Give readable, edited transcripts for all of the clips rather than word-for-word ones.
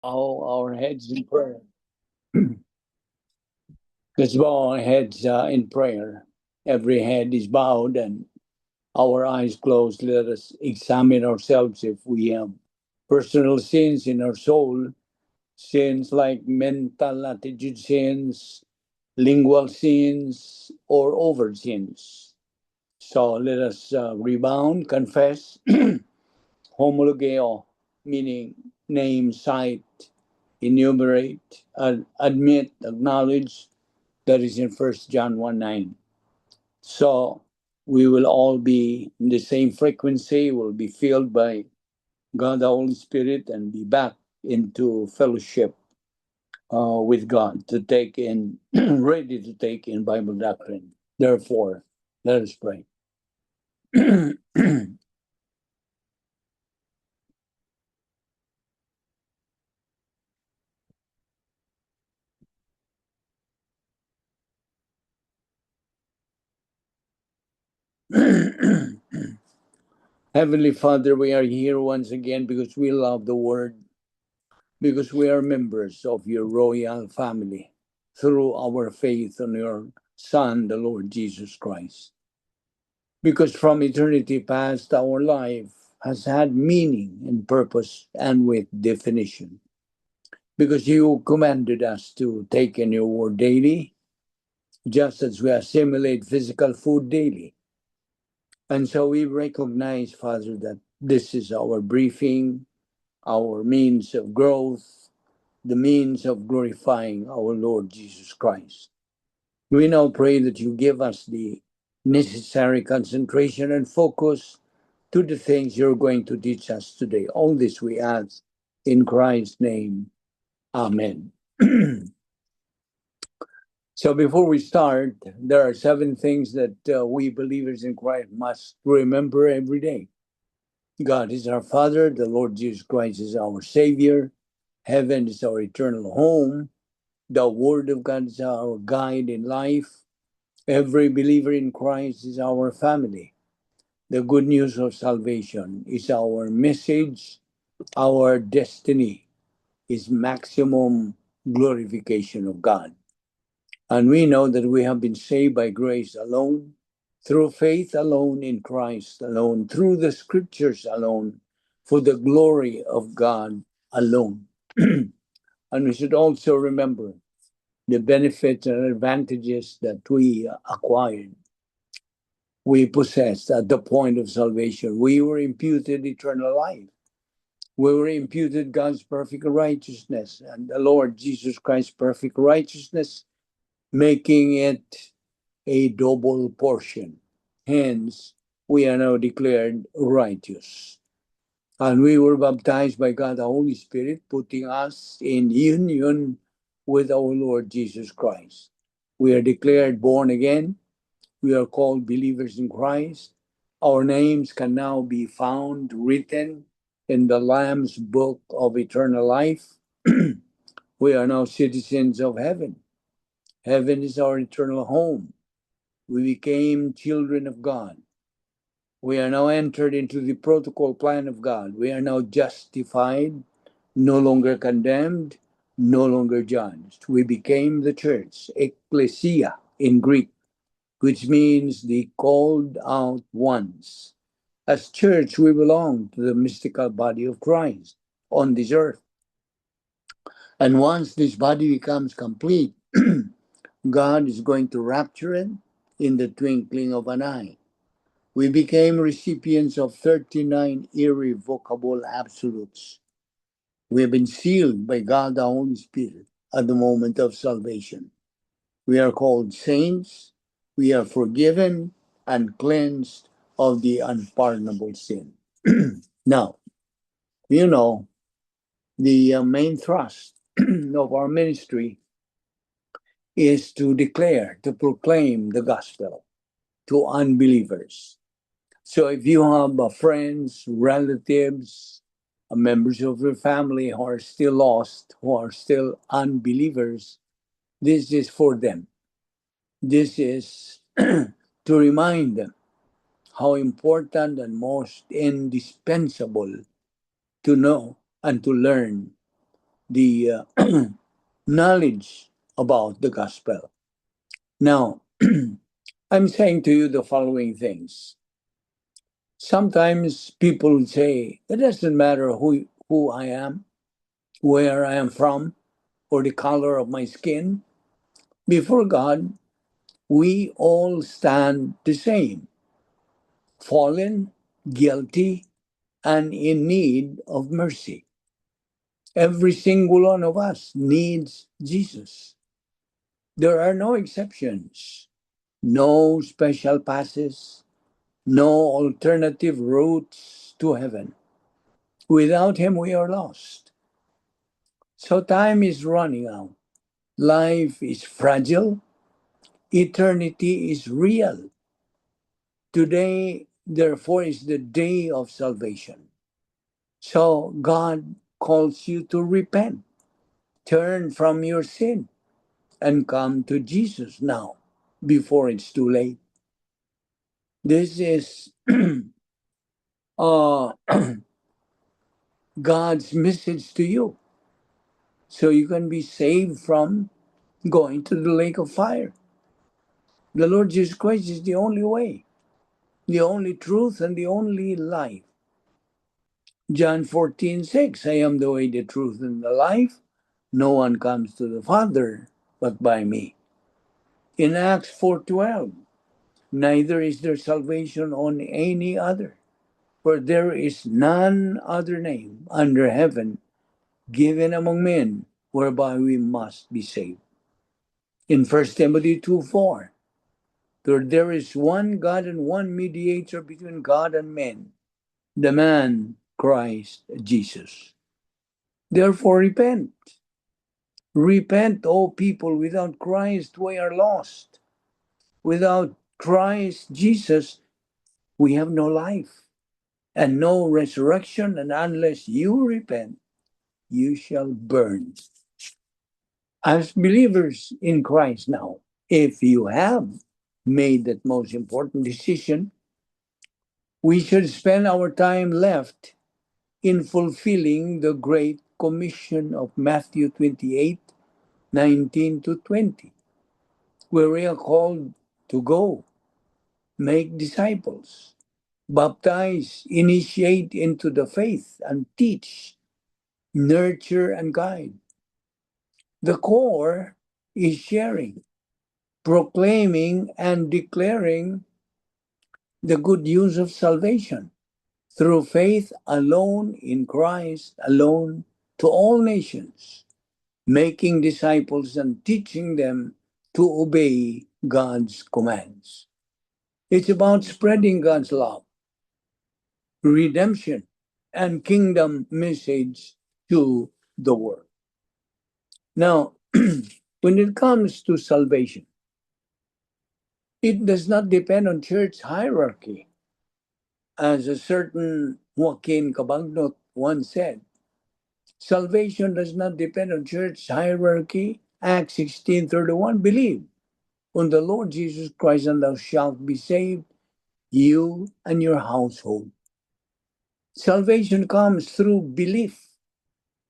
Our heads in prayer. Let's bow our heads in prayer. Every head is bowed and our eyes closed. Let us examine ourselves if we have personal sins in our soul, sins like mental attitude sins, lingual sins, or overt sins. So let us rebound, confess, homologeo, meaning name, cite, enumerate, admit, acknowledge. That is in 1 John 1:9. So we will all be in the same frequency, we'll be filled by God the Holy Spirit and be back into fellowship with God to take in, ready to take in Bible doctrine. Therefore, let us pray. Heavenly Father, we are here once again because we love the Word, because we are members of your royal family through our faith in your Son, the Lord Jesus Christ. Because from eternity past, our life has had meaning and purpose and with definition. Because you commanded us to take in your word daily, just as we assimilate physical food daily. And so we recognize, Father, that this is our briefing, our means of growth, the means of glorifying our Lord Jesus Christ. We now pray that you give us the necessary concentration and focus to the things you're going to teach us today. All this we ask in Christ's name. Amen. So before we start, there are 7 things that we believers in Christ must remember every day. God is our Father, the Lord Jesus Christ is our Savior, heaven is our eternal home, the Word of God is our guide in life, every believer in Christ is our family. The good news of salvation is our message, our destiny is maximum glorification of God. And we know that we have been saved by grace alone, through faith alone, in Christ alone, through the scriptures alone, for the glory of God alone. And we should also remember the benefits and advantages that we acquired, we possessed at the point of salvation. We were imputed eternal life. We were imputed God's perfect righteousness and the Lord Jesus Christ's perfect righteousness, making it a double portion. Hence, we are now declared righteous. And we were baptized by God the Holy Spirit, putting us in union with our Lord Jesus Christ. We are declared born again. We are called believers in Christ. Our names can now be found written in the Lamb's book of eternal life. We are now citizens of heaven. Heaven is our eternal home. We became children of God. We are now entered into the protocol plan of God. We are now justified, no longer condemned, no longer judged. We became the church, ecclesia in Greek, which means the called out ones. As church, we belong to the mystical body of Christ on this earth. And once this body becomes complete, God is going to rapture it in the twinkling of an eye. We became recipients of 39 irrevocable absolutes. We have been sealed by God the Holy Spirit at the moment of salvation. We are called saints. We are forgiven and cleansed of the unpardonable sin. Now, you know, the main thrust of our ministry is to declare, to proclaim the gospel to unbelievers. So if you have friends, relatives, members of your family who are still lost, who are still unbelievers, this is for them. This is to remind them how important and most indispensable to know and to learn the knowledge about the gospel. Now, I'm saying to you the following things. Sometimes people say, it doesn't matter who I am, where I am from, or the color of my skin. Before God, we all stand the same, fallen, guilty, and in need of mercy. Every single one of us needs Jesus. There are no exceptions, no special passes, no alternative routes to heaven. Without Him, we are lost. So time is running out. Life is fragile. Eternity is real. Today, therefore, is the day of salvation. So God calls you to repent, turn from your sin, and come to Jesus now before it's too late. This is uh, God's message to you. So you can be saved from going to the lake of fire. The Lord Jesus Christ is the only way, the only truth, and the only life. John 14:6, I am the way, the truth, and the life. No one comes to the Father but by me. In Acts 4:12, neither is there salvation on any other, for there is none other name under heaven given among men whereby we must be saved. In 1 Timothy 2:4, there is one God and one mediator between God and men, the man Christ Jesus. Therefore repent. Repent, O people. Without Christ we are lost. Without Christ Jesus we have no life and no resurrection, and unless you repent, you shall burn. As believers in Christ now, if you have made that most important decision, we should spend our time left in fulfilling the Great Commission of Matthew 28:19 to 20, where we are called to go, make disciples, baptize, initiate into the faith, and teach, nurture, and guide. The core is sharing, proclaiming, and declaring the good news of salvation through faith alone in Christ alone to all nations, making disciples and teaching them to obey God's commands. It's about spreading God's love, redemption, and kingdom message to the world. Now, when it comes to salvation, it does not depend on church hierarchy. As a certain Joaquin Cabagnot once said, salvation does not depend on church hierarchy. Acts 16:31, believe on the Lord Jesus Christ and thou shalt be saved, you and your household. Salvation comes through belief,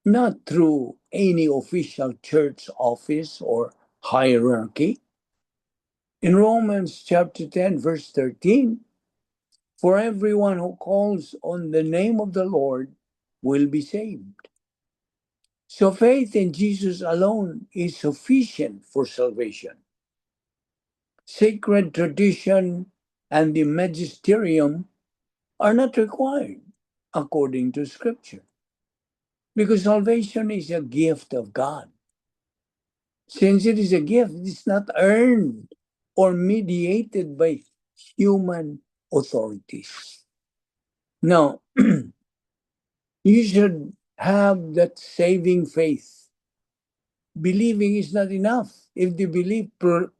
not through any official church office or hierarchy. In Romans chapter 10, verse 13, for everyone who calls on the name of the Lord will be saved. So faith in Jesus alone is sufficient for salvation. Sacred tradition and the magisterium are not required according to Scripture, because salvation is a gift of God. Since it is a gift, it's not earned or mediated by human authorities. Now, you should have that saving faith. Believing is not enough if the belief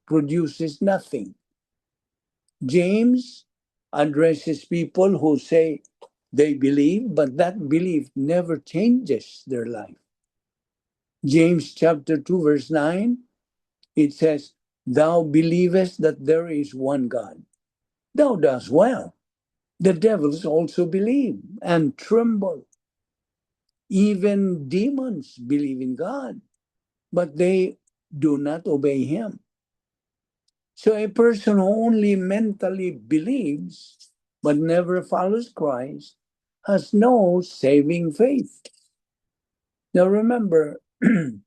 produces nothing. James addresses people who say they believe, but that belief never changes their life. James chapter 2, verse 9, it says, thou believest that there is one God. Thou dost well. The devils also believe and tremble. Even demons believe in God, but they do not obey Him. So a person who only mentally believes but never follows Christ has no saving faith. Now remember, the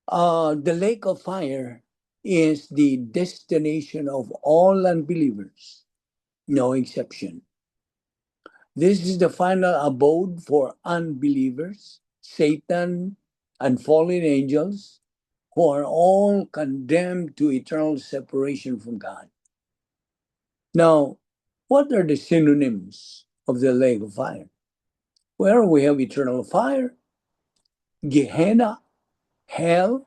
lake of fire is the destination of all unbelievers, no exception. This is the final abode for unbelievers, Satan, and fallen angels, who are all condemned to eternal separation from God. Now, what are the synonyms of the lake of fire? Well, we have eternal fire, Gehenna, hell.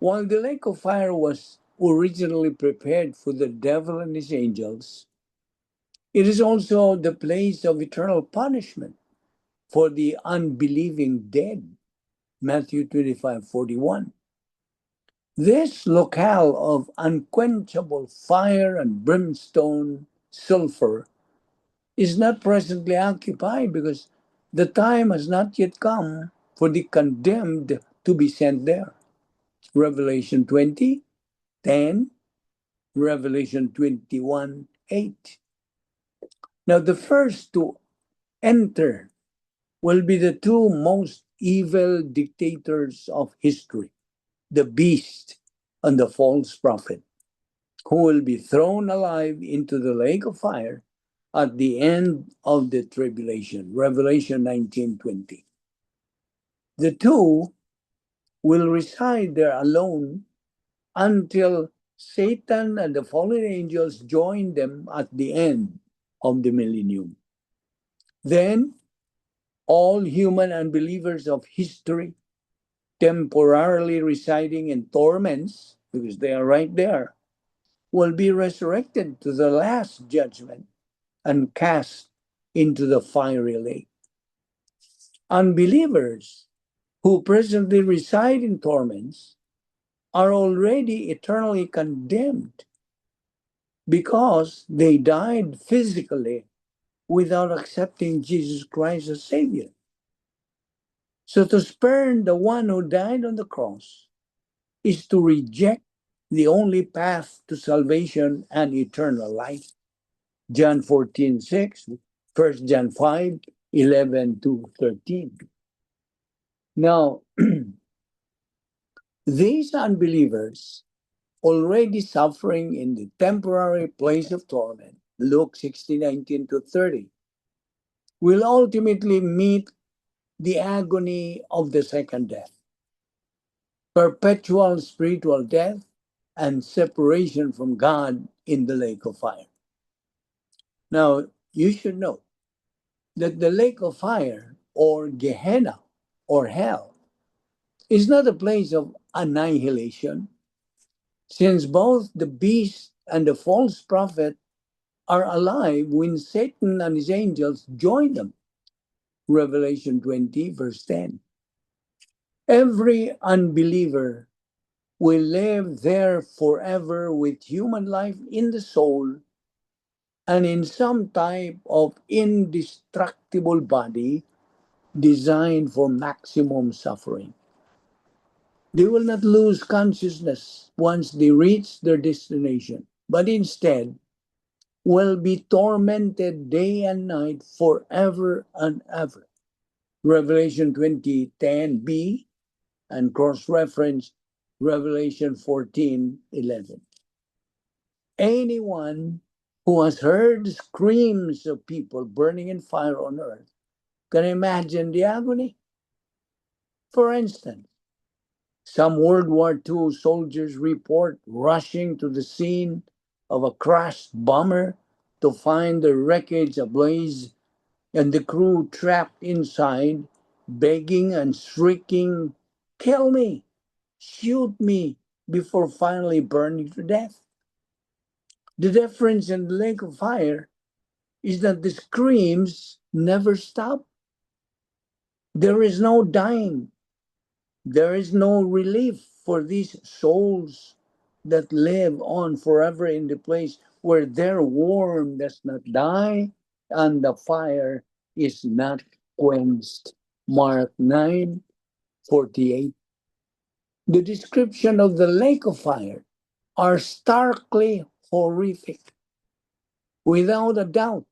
While the lake of fire was originally prepared for the devil and his angels, it is also the place of eternal punishment for the unbelieving dead. Matthew 25:41. This locale of unquenchable fire and brimstone, sulfur, is not presently occupied because the time has not yet come for the condemned to be sent there. Revelation 20:10, Revelation 21:8. Now, the first to enter will be the two most evil dictators of history, the beast and the false prophet, who will be thrown alive into the lake of fire at the end of the tribulation. Revelation 19:20. The two will reside there alone until Satan and the fallen angels join them at the end of the millennium. Then all human unbelievers of history, temporarily residing in torments, because they are right there, will be resurrected to the last judgment and cast into the fiery lake. Unbelievers who presently reside in torments are already eternally condemned because they died physically without accepting Jesus Christ as Savior. So to spurn the one who died on the cross is to reject the only path to salvation and eternal life. John 14:6, 1 John 5:11-13. Now, these unbelievers already suffering in the temporary place of torment, Luke 16:19-30, will ultimately meet the agony of the second death, perpetual spiritual death, and separation from God in the lake of fire. Now, you should know that the lake of fire, or Gehenna, or hell, is not a place of annihilation, since both the beast and the false prophet are alive when Satan and his angels join them. Revelation 20, verse 10. Every unbeliever will live there forever with human life in the soul and in some type of indestructible body designed for maximum suffering. They will not lose consciousness once they reach their destination, but instead will be tormented day and night forever and ever. Revelation 20:10b and cross-reference Revelation 14:11. Anyone who has heard screams of people burning in fire on earth can imagine the agony. For instance, some World War II soldiers report rushing to the scene of a crashed bomber to find the wreckage ablaze and the crew trapped inside, begging and shrieking, "Kill me! Shoot me!" before finally burning to death. The difference in the lake of fire is that the screams never stop. There is no dying. There is no relief for these souls that live on forever in the place where their warmth does not die and the fire is not quenched. Mark 9:48. The description of the lake of fire are starkly horrific. Without a doubt,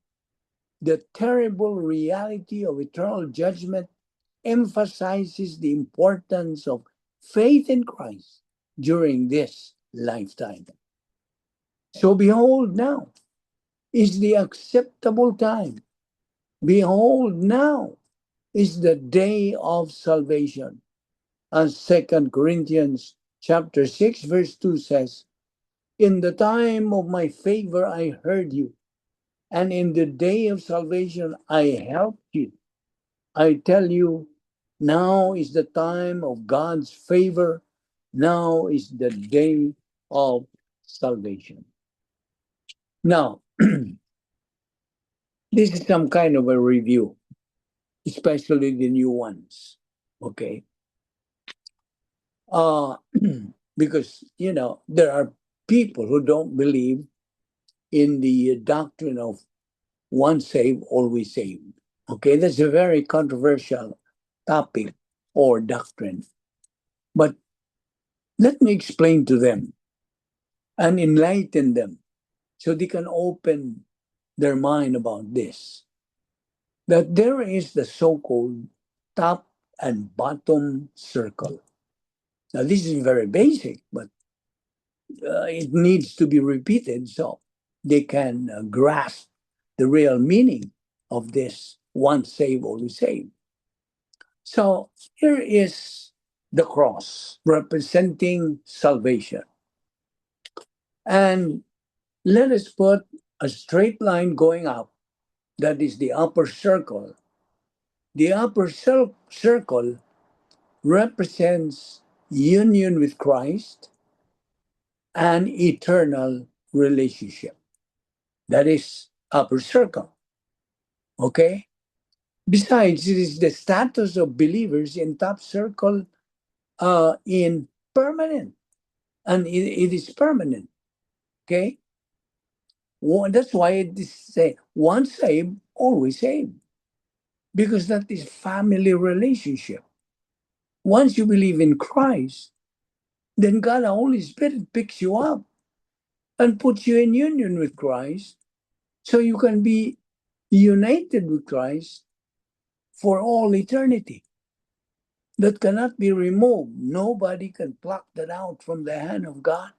the terrible reality of eternal judgment emphasizes the importance of faith in Christ during this lifetime. So behold, now is the acceptable time. Behold, now is the day of salvation. As 2 Corinthians chapter 6 verse 2 says, in the time of my favor I heard you, and in the day of salvation I helped you. I tell you, now is the time of God's favor. Now is the day of salvation. Now, this is some kind of a review, especially the new ones. Okay. Because, there are people who don't believe in the doctrine of once saved, always saved. Okay, that's a very controversial topic or doctrine. But let me explain to them and enlighten them so they can open their mind about this. That there is the so-called top and bottom circle. Now, this is very basic, but it needs to be repeated so they can grasp the real meaning of this once saved, always saved. So here is the cross representing salvation. And let us put a straight line going up. That is the upper circle. The upper circle represents union with Christ and eternal relationship. That is upper circle. Okay? Besides, it is the status of believers in top circle in permanent. And it is permanent. Okay? Well, that's why it is say once saved, always saved. Because that is family relationship. Once you believe in Christ, then God, the Holy Spirit, picks you up and puts you in union with Christ so you can be united with Christ for all eternity. That cannot be removed. Nobody can pluck that out from the hand of God.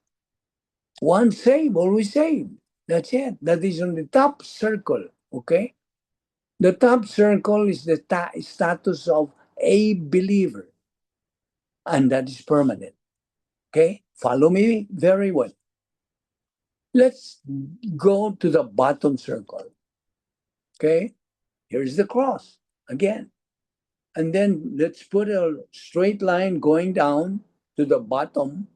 Once saved, always saved. That's it. That is on the top circle. Okay? The top circle is the status of a believer. And that is permanent. Okay? Follow me very well. Let's go to the bottom circle. Okay? Here's the cross again. And then let's put a straight line going down to the bottom.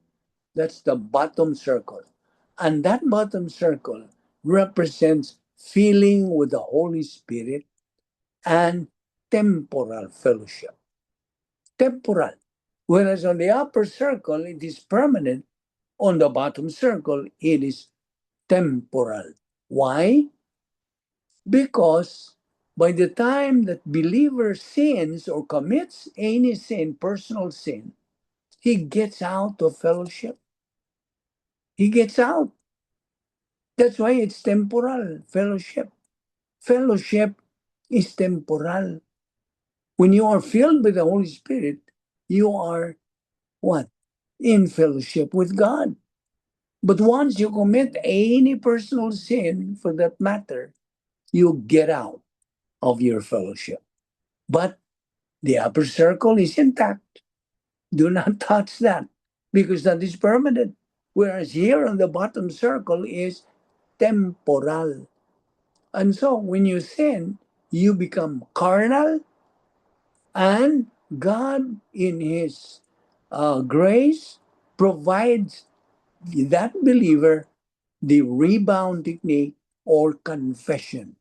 That's the bottom circle. And that bottom circle represents filling with the Holy Spirit and temporal fellowship. Temporal. Whereas on the upper circle, it is permanent. On the bottom circle, it is temporal. Why? Because by the time that believer sins or commits any sin, personal sin, he gets out of fellowship. He gets out. That's why it's temporal fellowship. Fellowship is temporal. When you are filled with the Holy Spirit, you are what? In fellowship with God. But once you commit any personal sin, for that matter, you get out of your fellowship. But the upper circle is intact. Do not touch that because that is permanent. Whereas here on the bottom circle is temporal. And so when you sin, you become carnal, and God, in His grace, provides that believer the rebound technique or confession.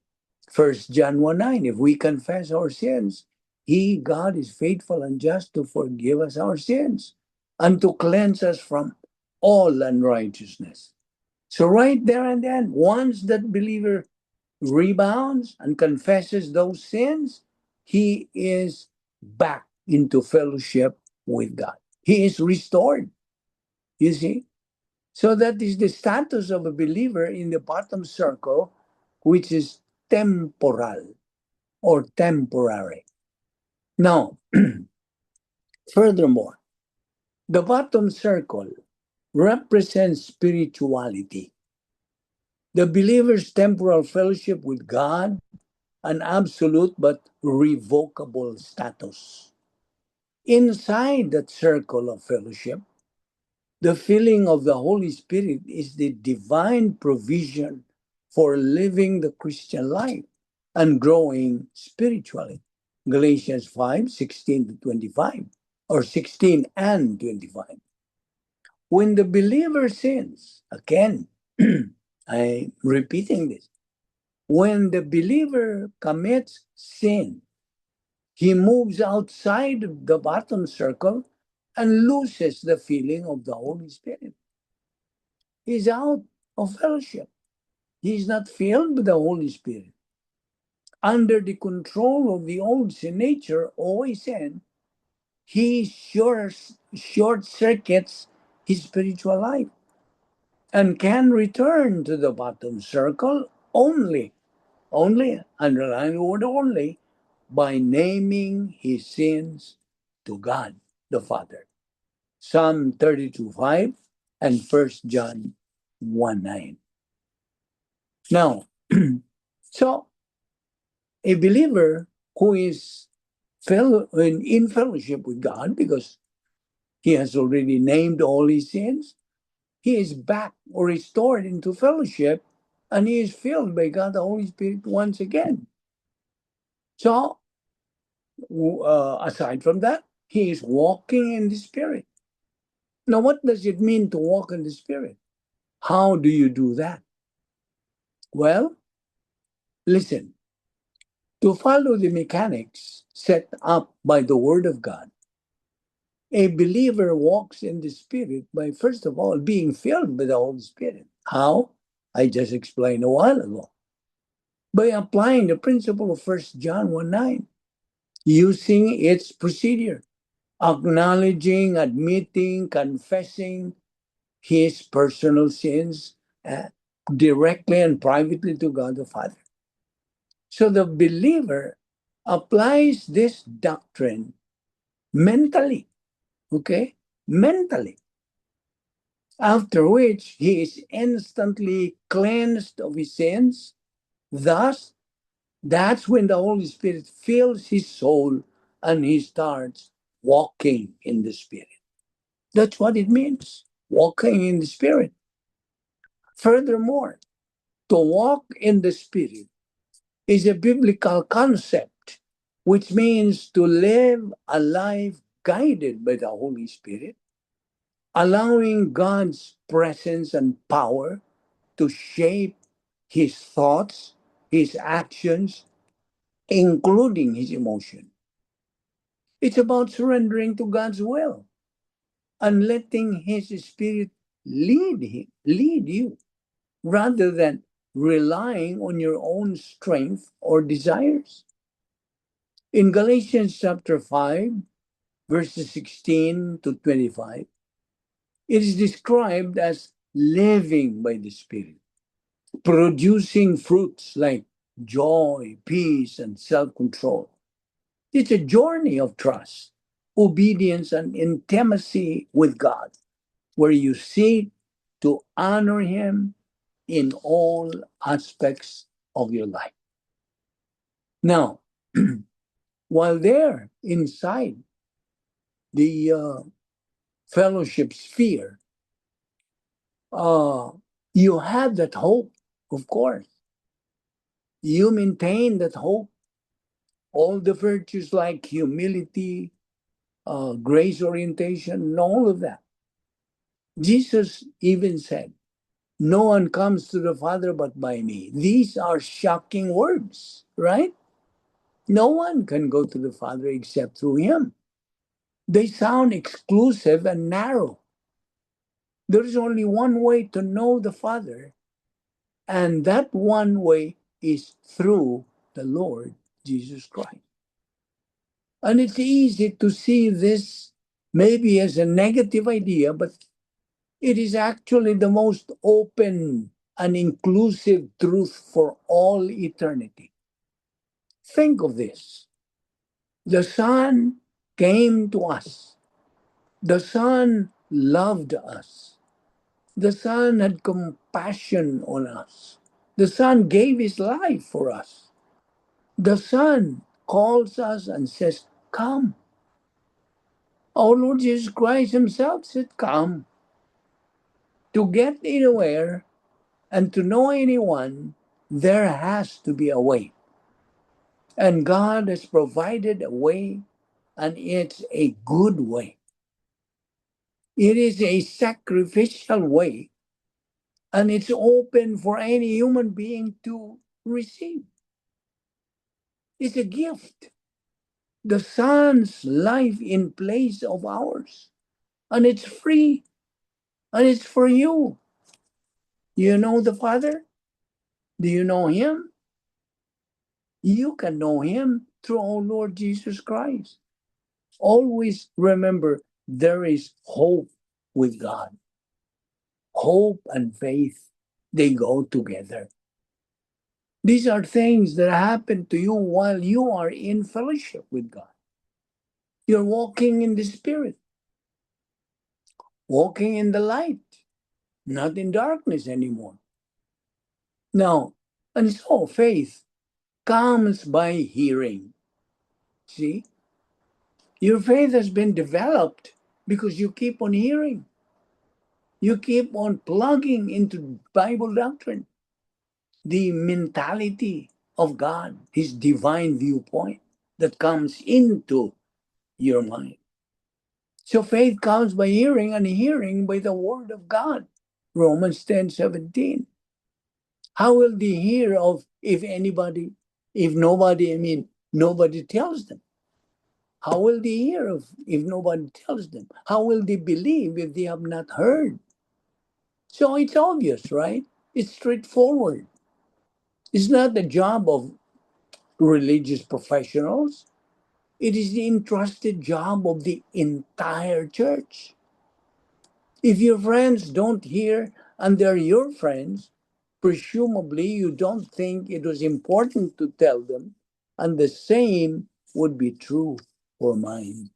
1 John 1:9, if we confess our sins, He, God, is faithful and just to forgive us our sins and to cleanse us from all unrighteousness. So right there and then, once that believer rebounds and confesses those sins, he is back into fellowship with God. He is restored, you see. So that is the status of a believer in the bottom circle, which is temporal or temporary. Now, furthermore, the bottom circle represents spirituality. The believer's temporal fellowship with God, an absolute but revocable status. Inside that circle of fellowship, the filling of the Holy Spirit is the divine provision for living the Christian life and growing spiritually. Galatians 5:16-25, or 16 and 25. When the believer sins, again, I'm repeating this, when the believer commits sin, he moves outside of the bottom circle and loses the feeling of the Holy Spirit. He's out of fellowship. He's not filled with the Holy Spirit. Under the control of the old sin nature, OSN, he short circuits his spiritual life and can return to the bottom circle only, underline the word only, by naming his sins to God the Father. Psalm 32:5 and 1 John 1:9. Now, so a believer who is in fellowship with God because he has already named all his sins, he is back or restored into fellowship and he is filled by God the Holy Spirit once again. So, aside from that, he is walking in the Spirit. Now, what does it mean to walk in the Spirit? How do you do that? Well, listen. To follow the mechanics set up by the Word of God, a believer walks in the Spirit by, first of all, being filled with the Holy Spirit. How? I just explained a while ago. By applying the principle of 1 John 1:9, using its procedure, acknowledging, admitting, confessing his personal sins directly and privately to God the Father. So the believer applies this doctrine mentally, okay? Mentally. After which he is instantly cleansed of his sins. Thus, that's when the Holy Spirit fills his soul and he starts walking in the Spirit. That's what it means, walking in the Spirit. Furthermore, to walk in the Spirit is a biblical concept, which means to live a life guided by the Holy Spirit, allowing God's presence and power to shape his thoughts, his actions, including his emotion. It's about surrendering to God's will and letting his Spirit lead you, rather than relying on your own strength or desires. In Galatians chapter 5, verses 16-25, it is described as living by the Spirit, producing fruits like joy, peace, and self control. It's a journey of trust, obedience, and intimacy with God, where you seek to honor Him in all aspects of your life. Now, while there inside the fellowship sphere, you have that hope, of course. You maintain that hope, all the virtues like humility, grace orientation, and all of that. Jesus even said, "No one comes to the Father but by me." These are shocking words, right? No one can go to the Father except through Him. They sound exclusive and narrow. There is only one way to know the Father, and that one way is through the Lord Jesus Christ. And it's easy to see this maybe as a negative idea, but it is actually the most open and inclusive truth for all eternity. Think of this. The Son came to us. The Son loved us. The Son had compassion on us. The Son gave his life for us. The Son calls us and says, come. Our Lord Jesus Christ himself said, come. To get anywhere and to know anyone, there has to be a way. And God has provided a way, and it's a good way. It is a sacrificial way, and it's open for any human being to receive. It's a gift. The Son's life in place of ours. And it's free. And it's for you. You know the Father? Do you know him? You can know him through our Lord Jesus Christ. Always remember there is hope with God. Hope and faith, they go together. These are things that happen to you while you are in fellowship with God. You're walking in the Spirit, walking in the light, not in darkness anymore. Now, and so faith comes by hearing. See? Your faith has been developed because you keep on hearing. You keep on plugging into Bible doctrine, the mentality of God, his divine viewpoint that comes into your mind. So faith comes by hearing, and hearing by the word of God. Romans 10:17. How will they hear of if nobody tells them? How will they hear if nobody tells them? How will they believe if they have not heard? So it's obvious, right? It's straightforward. It's not the job of religious professionals. It is the entrusted job of the entire church. If your friends don't hear and they're your friends, presumably you don't think it was important to tell them, and the same would be true for mine.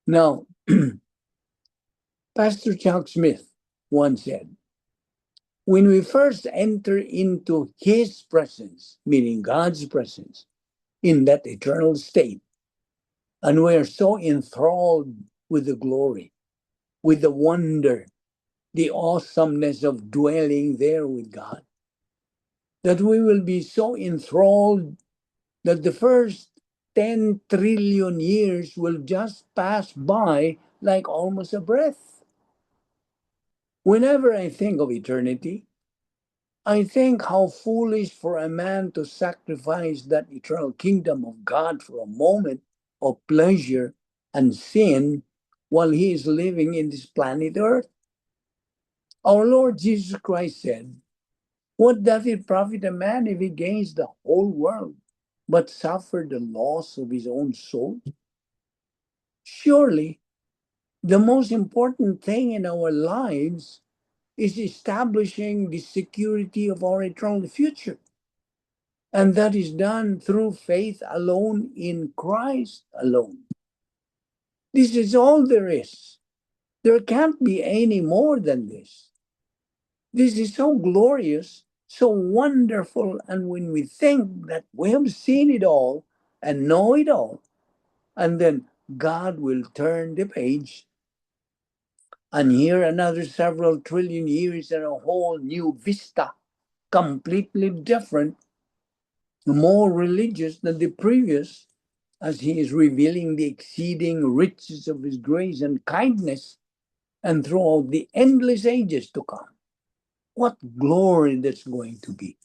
Now, Pastor Chuck Smith once said, when we first enter into his presence, meaning God's presence, in that eternal state, and we are so enthralled with the glory, with the wonder, the awesomeness of dwelling there with God, that we will be so enthralled that the first 10 trillion years will just pass by like almost a breath. Whenever I think of eternity, I think how foolish for a man to sacrifice that eternal kingdom of God for a moment of pleasure and sin while he is living in this planet Earth. Our Lord Jesus Christ said, what doth it profit a man if he gains the whole world, but suffer the loss of his own soul? Surely, the most important thing in our lives is establishing the security of our eternal future. And that is done through faith alone in Christ alone. This is all there is. There can't be any more than this. This is so glorious, so wonderful. And when we think that we have seen it all and know it all, and then God will turn the page, and here another several trillion years and a whole new vista, completely different, more religious than the previous, as he is revealing the exceeding riches of his grace and kindness, and throughout the endless ages to come. What glory that's going to be.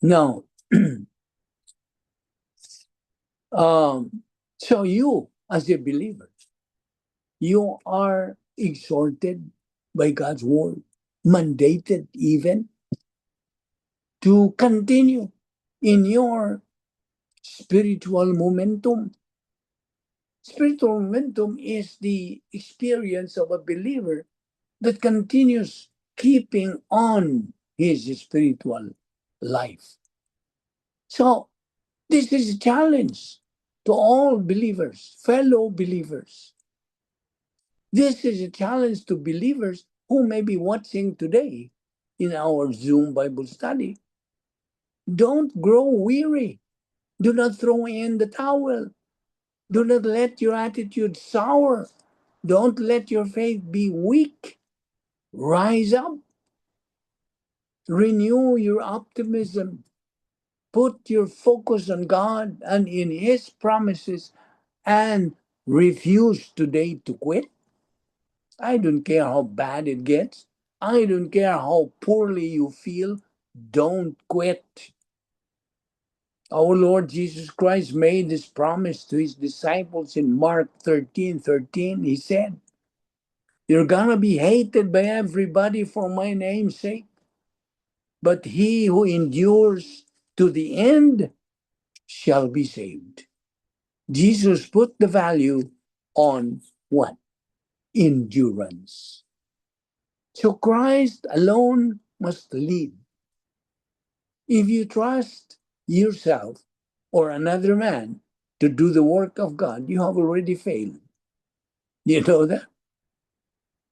Now, so you, as a believer, you are exhorted by God's word, mandated even to continue in your spiritual momentum. Spiritual momentum is the experience of a believer that continues keeping on his spiritual life. So, this is a challenge to all believers, fellow believers. This is a challenge to believers who may be watching today in our Zoom Bible study. Don't grow weary. Do not throw in the towel. Do not let your attitude sour. Don't let your faith be weak. Rise up. Renew your optimism. Put your focus on God and in His promises and refuse today to quit. I don't care how bad it gets. I don't care how poorly you feel. Don't quit. Our Lord Jesus Christ made this promise to His disciples in Mark 13:13. He said, "You're gonna be hated by everybody for my name's sake, but he who endures to the end shall be saved." Jesus put the value on what? Endurance. So Christ alone must lead. If you trust yourself or another man to do the work of God, you have already failed. You know that?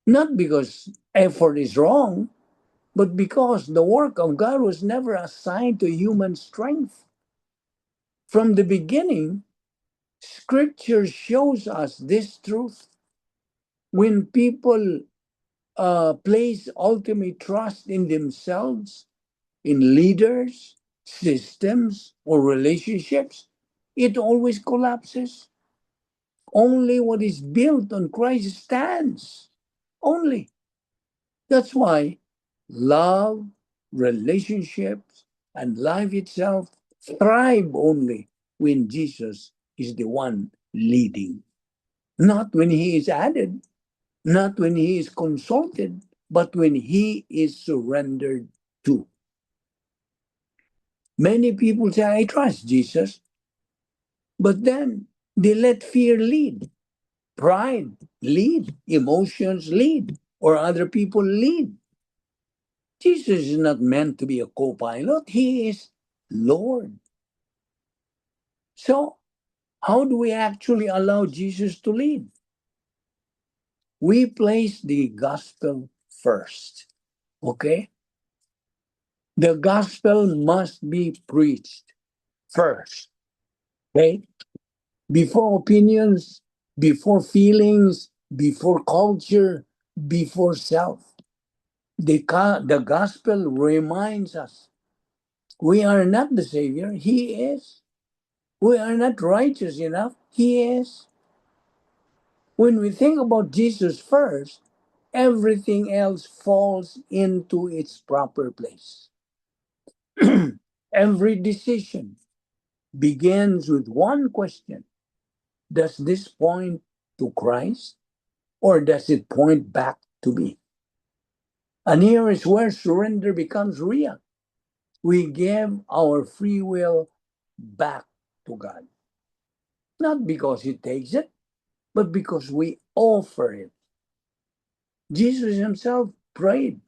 Not because effort is wrong, but because the work of God was never assigned to human strength. From the beginning, Scripture shows us this truth. When people place ultimate trust in themselves, in leaders, systems, or relationships, it always collapses. Only what is built on Christ stands. Only. That's why love, relationships, and life itself thrive only when Jesus is the one leading. Not when he is added, not when he is consulted, but when he is surrendered to. Many people say, I trust Jesus, but then they let fear lead, pride lead, emotions lead, or other people lead. Jesus is not meant to be a co pilot, he is Lord. So, how do we actually allow Jesus to lead? We place the gospel first, okay? The gospel must be preached first, okay? Before opinions, before feelings, before culture, before self. The gospel reminds us we are not the Savior, He is. We are not righteous enough, He is. When we think about Jesus first, everything else falls into its proper place. Every decision begins with one question: does this point to Christ or does it point back to me? And here is where surrender becomes real. We give our free will back to God. Not because He takes it, but because we offer it. Jesus Himself prayed,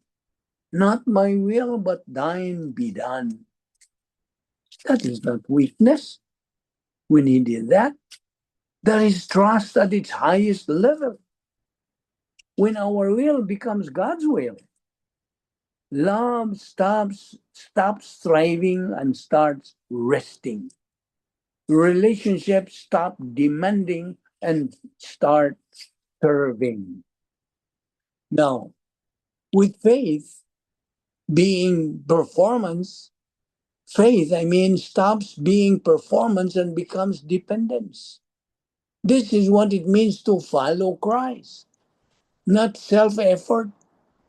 not my will, but thine be done. That is not weakness. When He did that, that is trust at its highest level. When our will becomes God's will, love stops striving and starts resting. Relationships stop demanding and start serving. Now, with faith being performance, faith, I mean, stops being performance and becomes dependence. This is what it means to follow Christ. Not self effort,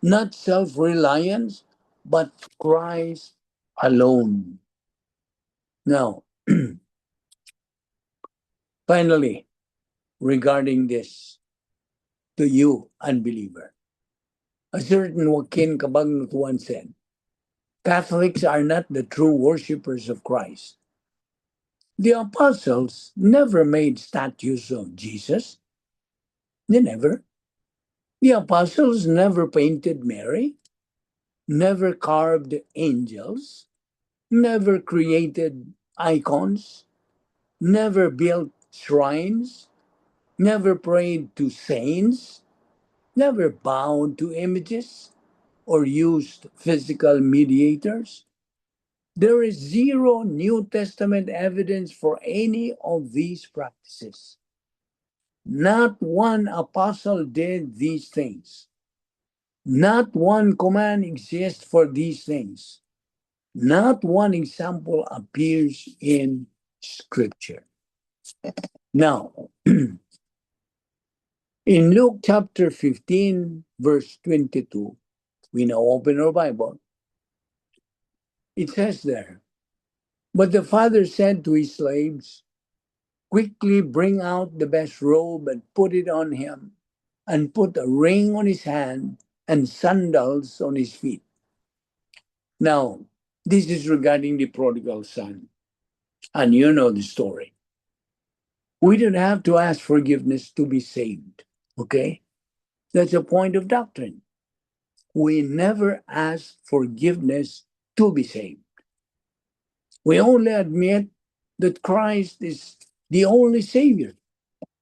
not self reliance, but Christ alone. Now, finally, regarding this to you, unbeliever, a certain Joaquin Cabagnot once said, Catholics are not the true worshippers of Christ. The apostles never made statues of Jesus. They never. The apostles never painted Mary, never carved angels, never created icons, never built shrines, never prayed to saints, never bowed to images, or used physical mediators. There is zero New Testament evidence for any of these practices. Not one apostle did these things. Not one command exists for these things. Not one example appears in Scripture. Now, in Luke chapter 15, verse 22, we now open our Bible. It says there, "But the father said to his slaves, 'Quickly bring out the best robe and put it on him, and put a ring on his hand and sandals on his feet.'" Now, this is regarding the prodigal son. And you know the story. We don't have to ask forgiveness to be saved. Okay? That's a point of doctrine. We never ask forgiveness to be saved. We only admit that Christ is the only Savior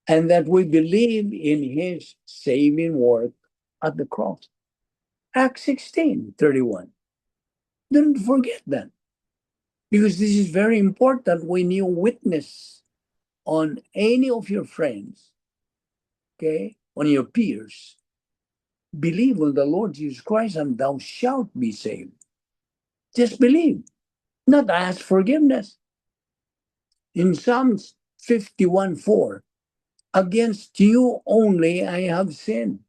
and that we believe in His saving work at the cross. Acts 16:31. Don't forget that, because this is very important when you witness on any of your friends, okay, on your peers. Believe on the Lord Jesus Christ and thou shalt be saved. Just believe, not ask forgiveness. In Psalms 51:4, "Against you only I have sinned."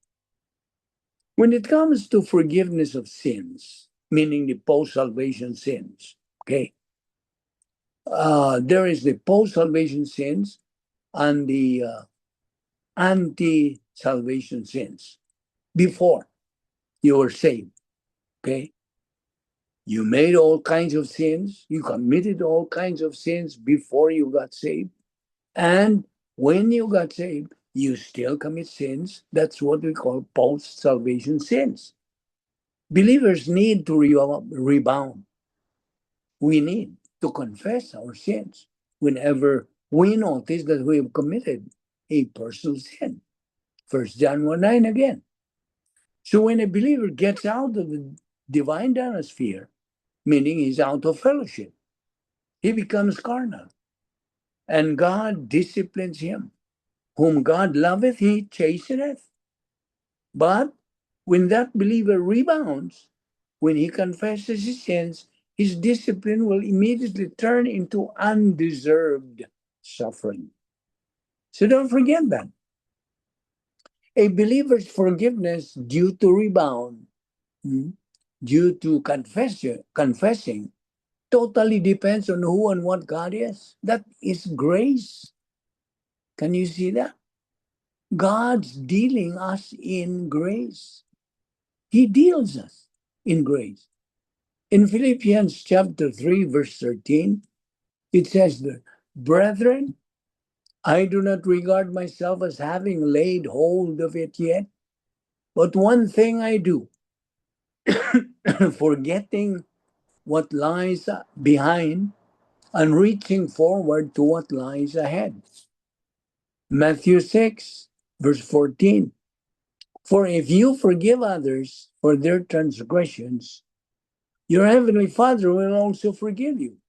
When it comes to forgiveness of sins, meaning the post-salvation sins, okay, there is the post-salvation sins and the anti-salvation sins. Before you were saved, okay, you made all kinds of sins, you committed all kinds of sins before you got saved, and when you got saved, you still commit sins. That's what we call post-salvation sins. Believers need to rebound. We need to confess our sins whenever we notice that we have committed a personal sin. 1 John 1:9 again. So when a believer gets out of the divine atmosphere, meaning he's out of fellowship, he becomes carnal. And God disciplines him. Whom God loveth, he chasteneth. But when that believer rebounds, when he confesses his sins, his discipline will immediately turn into undeserved suffering. So don't forget that. A believer's forgiveness due to rebound, due to confessing, totally depends on who and what God is. That is grace. Can you see that? God's dealing us in grace. He deals us in grace. In Philippians chapter 3, verse 13, it says that, "Brethren, I do not regard myself as having laid hold of it yet, but one thing I do, forgetting what lies behind and reaching forward to what lies ahead." Matthew 6, verse 14. "For if you forgive others for their transgressions, your heavenly Father will also forgive you."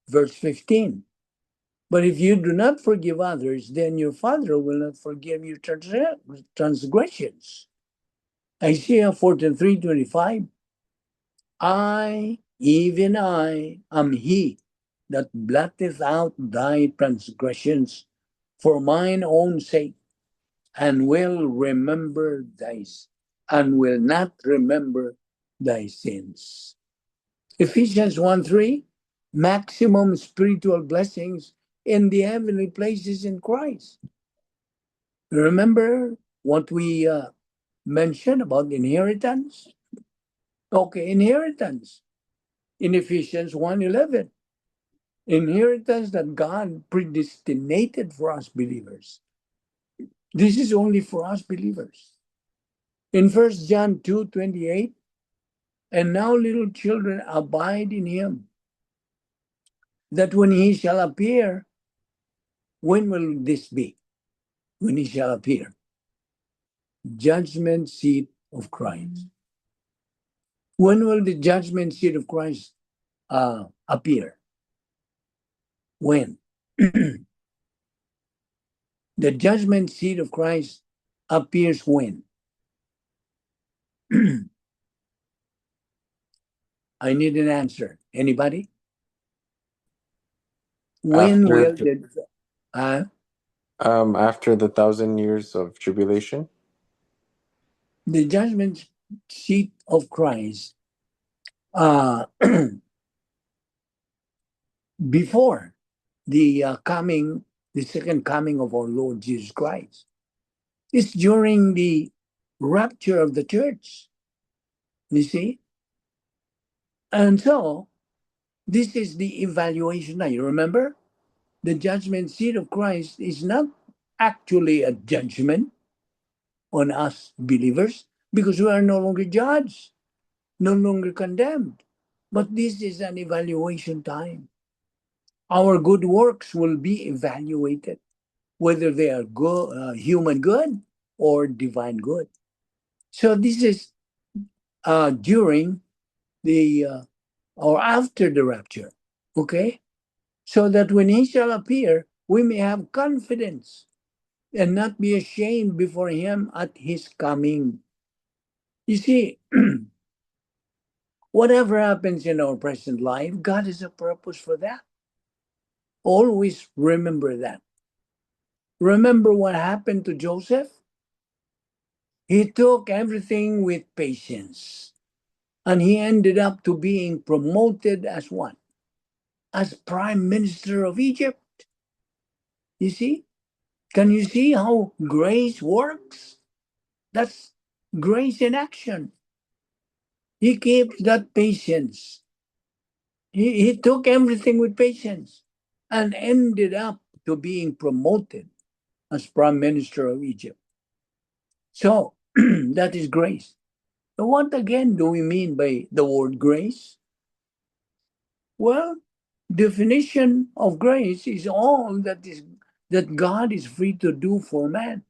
Verse 15. "But if you do not forgive others, then your Father will not forgive your transgressions." Isaiah 43:25. "I, even I, am he that blotteth out thy transgressions for mine own sake, and will not remember thy sins." Ephesians 1:3, maximum spiritual blessings in the heavenly places in Christ. Remember what we mentioned about inheritance? Okay, inheritance. in Ephesians 1:11. Inheritance that God predestinated for us believers. This is only for us believers. In 1 John 2:28, and now little children abide in him, that when he shall appear, when will this be? When he shall appear. Judgment seat of Christ. When will the judgment seat of Christ appear? When? The judgment seat of Christ appears when? I need an answer. Anybody? When After will the, the after the 1,000 years of tribulation? the judgment seat of Christ before the the second coming of our Lord Jesus Christ? It's during the rapture of the church. You see? And so this is the evaluation. Now, you remember? The judgment seat of Christ is not actually a judgment on us believers because we are no longer judged, no longer condemned. But this is an evaluation time. Our good works will be evaluated, whether they are good, human good or divine good. So this is during the or after the rapture, okay? So that when he shall appear, we may have confidence and not be ashamed before him at his coming. You see, whatever happens in our present life, God has a purpose for that. Always remember that. Remember what happened to Joseph? He took everything with patience. And he ended up to being promoted as what? As Prime Minister of Egypt. You see? Can you see how grace works? That's grace in action. He keeps that patience. He took everything with patience and ended up to being promoted as Prime Minister of Egypt. So that is grace. So what again do we mean by the word grace? Well, definition of grace is all that God is free to do for man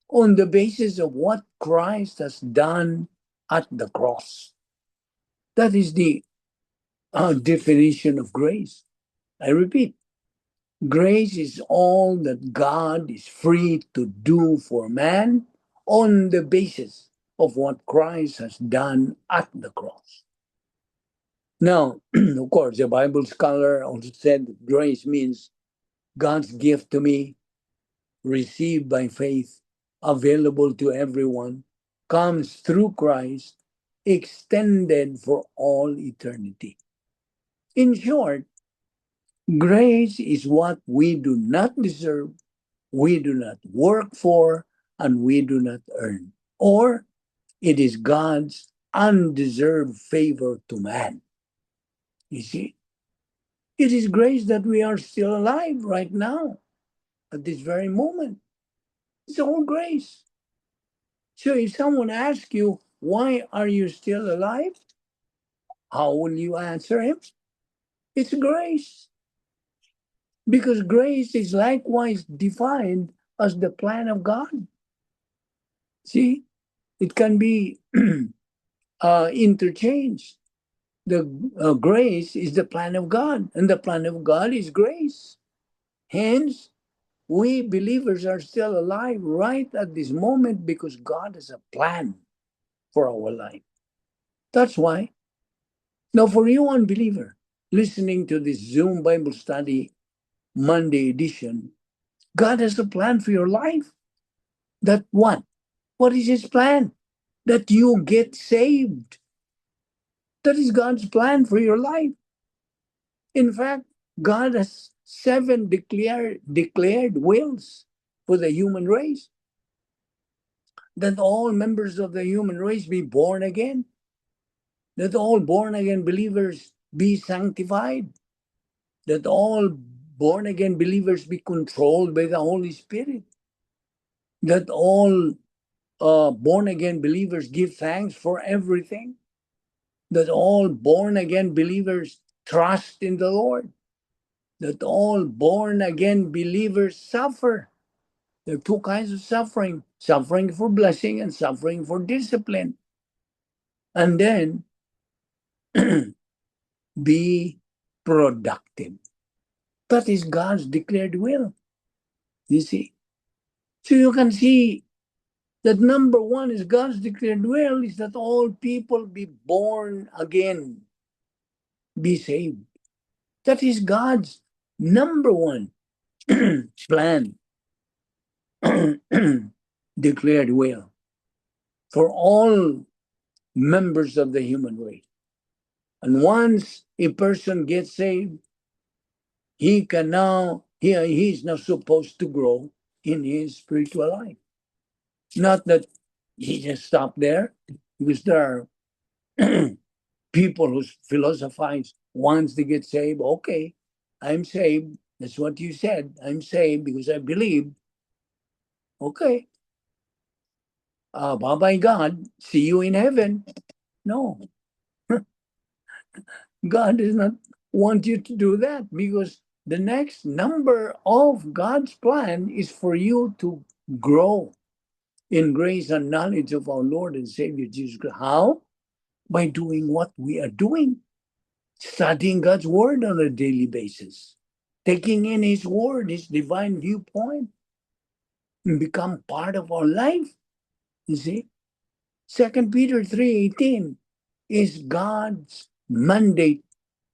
on the basis of what Christ has done at the cross. That is the definition of grace. I repeat, grace is all that God is free to do for man on the basis of what Christ has done at the cross. Now, of course, the Bible scholar also said that grace means God's gift to me, received by faith, available to everyone, comes through Christ, extended for all eternity. In short, grace is what we do not deserve, we do not work for, and we do not earn. Or it is God's undeserved favor to man. You see, it is grace that we are still alive right now, at this very moment. It's all grace. So if someone asks you, why are you still alive? How will you answer him? It's grace. Because grace is likewise defined as the plan of God. See, it can be interchanged. The grace is the plan of God, and the plan of God is grace. Hence, we believers are still alive right at this moment because God has a plan for our life. That's why. Now, for you unbeliever listening to this Zoom Bible study Monday edition, God has a plan for your life. That what? What is his plan? That you get saved. That is God's plan for your life. In fact, God has 7 declared wills for the human race. That all members of the human race be born again. That all born again believers be sanctified, that all born-again believers be controlled by the Holy Spirit, that all born-again believers give thanks for everything, that all born-again believers trust in the Lord, that all born-again believers suffer. There are two kinds of suffering: suffering for blessing and suffering for discipline. And then be productive. That is God's declared will. You see? So you can see that number one is God's declared will is that all people be born again, be saved. That is God's number one plan, declared will for all members of the human race. And once a person gets saved, he is now supposed to grow in his spiritual life. Not that he just stopped there, because there are people who philosophize once they get saved. Okay, I'm saved. That's what you said. I'm saved because I believe. Okay. Bye-bye, God. See you in heaven. No. God does not want you to do that, because the next number of God's plan is for you to grow in grace and knowledge of our Lord and Savior Jesus Christ. How? By doing what we are doing. Studying God's word on a daily basis. Taking in his word, his divine viewpoint, and become part of our life. You see? 2 Peter 3:18 is God's mandate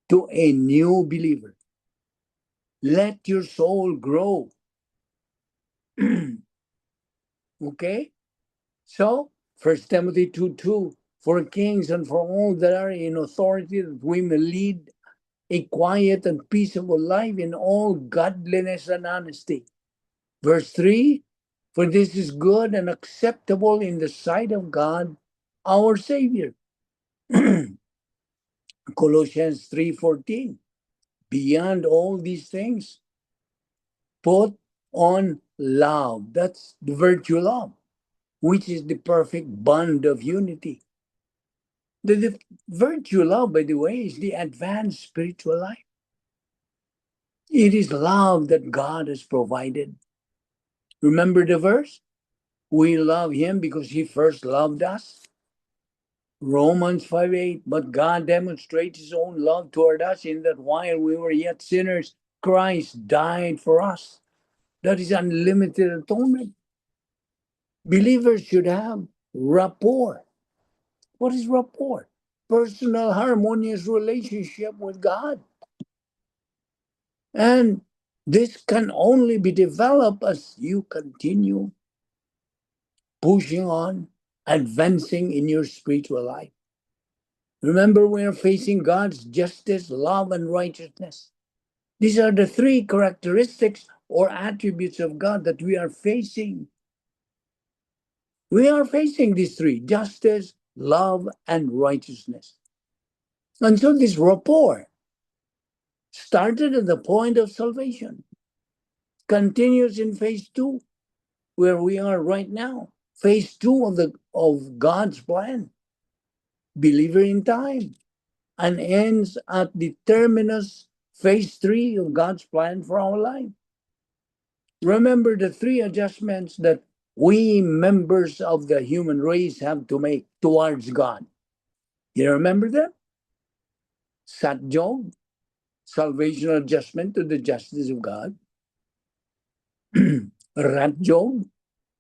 to a new believer. Let your soul grow. Okay? So, 1 Timothy 2:2, for kings and for all that are in authority, that we may lead a quiet and peaceable life in all godliness and honesty. Verse 3, for this is good and acceptable in the sight of God, our Savior. Colossians 3:14, beyond all these things, put on love. That's the virtue love, which is the perfect bond of unity. The virtue love, by the way, is the advanced spiritual life. It is love that God has provided. Remember the verse? We love him because he first loved us. Romans 5:8, but God demonstrates his own love toward us in that while we were yet sinners, Christ died for us. That is unlimited atonement. Believers should have rapport. What is rapport? Personal, harmonious relationship with God. And this can only be developed as you continue pushing on, advancing in your spiritual life. Remember, we are facing God's justice, love, and righteousness. These are the three characteristics or attributes of God that we are facing. We are facing these three: justice, love, and righteousness. And so this rapport started at the point of salvation, continues in phase 2, where we are right now. Phase 2 of God's plan, believer in time, and ends at the terminus, phase 3 of God's plan for our life. Remember the 3 adjustments that we members of the human race have to make towards God. You remember them? Satjog, salvational adjustment to the justice of God. Ratjog,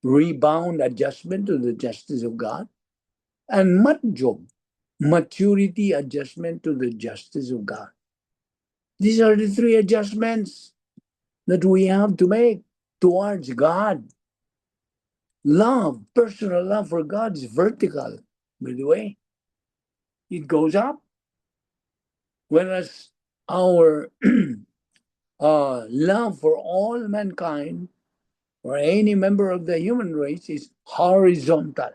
rebound adjustment to the justice of God. And Matjog, maturity adjustment to the justice of God. These are the 3 adjustments that we have to make towards God. Love, personal love for God is vertical, by the way. It goes up. Whereas our love for all mankind or any member of the human race is horizontal,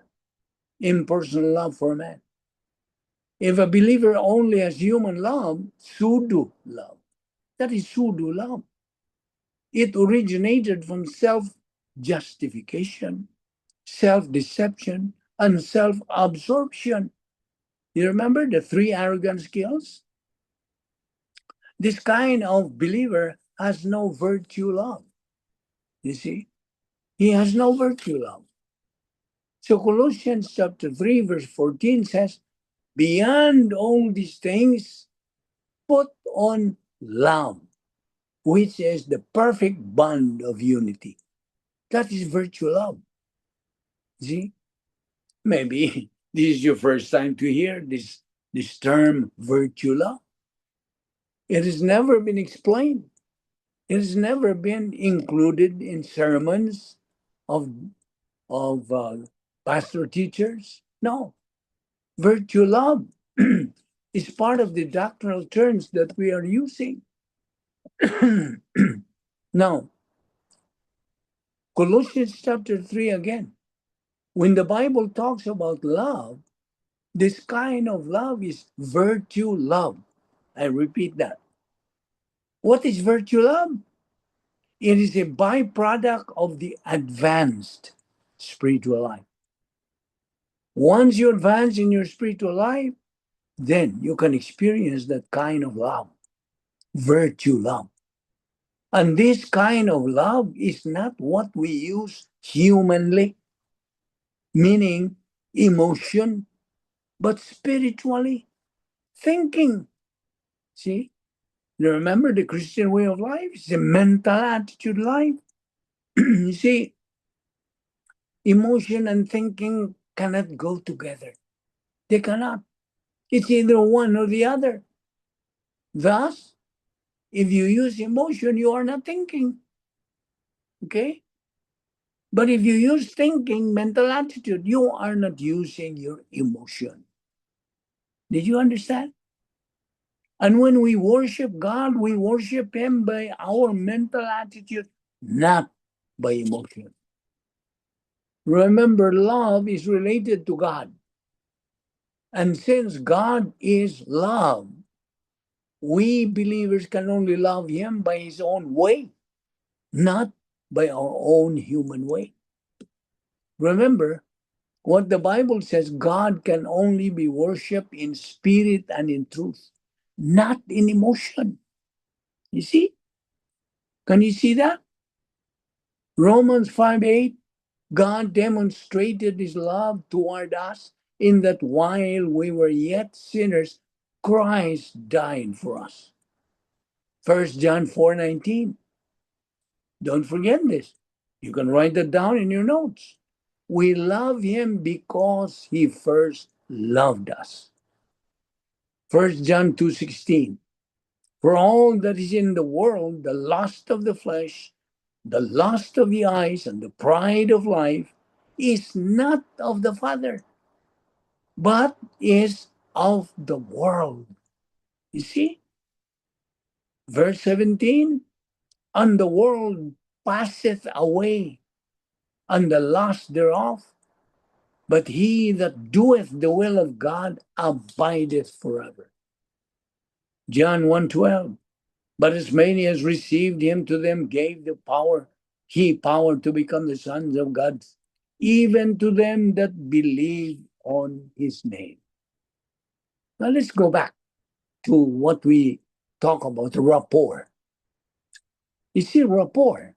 impersonal love for man. If a believer only has human love, pseudo love, that is pseudo love. It originated from self-justification, self-deception, and self-absorption. You remember the 3 arrogant skills? This kind of believer has no virtue love. You see? He has no virtue love. So Colossians chapter 3 verse 14 says, beyond all these things, put on love, which is the perfect bond of unity. That is virtue love. See? Maybe this is your first time to hear this term virtue love. It has never been explained. It has never been included in sermons of pastor teachers. No. Virtue love is part of the doctrinal terms that we are using. Now, Colossians chapter 3 again. When the Bible talks about love, this kind of love is virtue love. I repeat that. What is virtue love? It is a byproduct of the advanced spiritual life. Once you advance in your spiritual life, then you can experience that kind of love, virtue love. And this kind of love is not what we use humanly, meaning emotion, but spiritually thinking. See? You remember the Christian way of life? It's a mental attitude life. You see, emotion and thinking cannot go together. They cannot. It's either one or the other. Thus, if you use emotion, you are not thinking. Okay? But if you use thinking, mental attitude, you are not using your emotion. Did you understand? And when we worship God, we worship Him by our mental attitude, not by emotion. Remember, love is related to God. And since God is love, we believers can only love Him by His own way, not by our own human way. Remember, what the Bible says, God can only be worshipped in spirit and in truth, not in emotion. You see? Can you see that? Romans 5:8, God demonstrated His love toward us in that while we were yet sinners, Christ died for us. 1 John 4:19. Don't forget this. You can write that down in your notes. We love Him because He first loved us. 1 John 2:16. For all that is in the world, the lust of the flesh, the lust of the eyes, and the pride of life is not of the Father, but is of the world. You see? Verse 17, and the world passeth away, and the lust thereof, but he that doeth the will of God abideth forever. John 1:12, but as many as received him, to them gave the power, power to become the sons of God, even to them that believe on his name. Now let's go back to what we talk about, rapport. You see, rapport,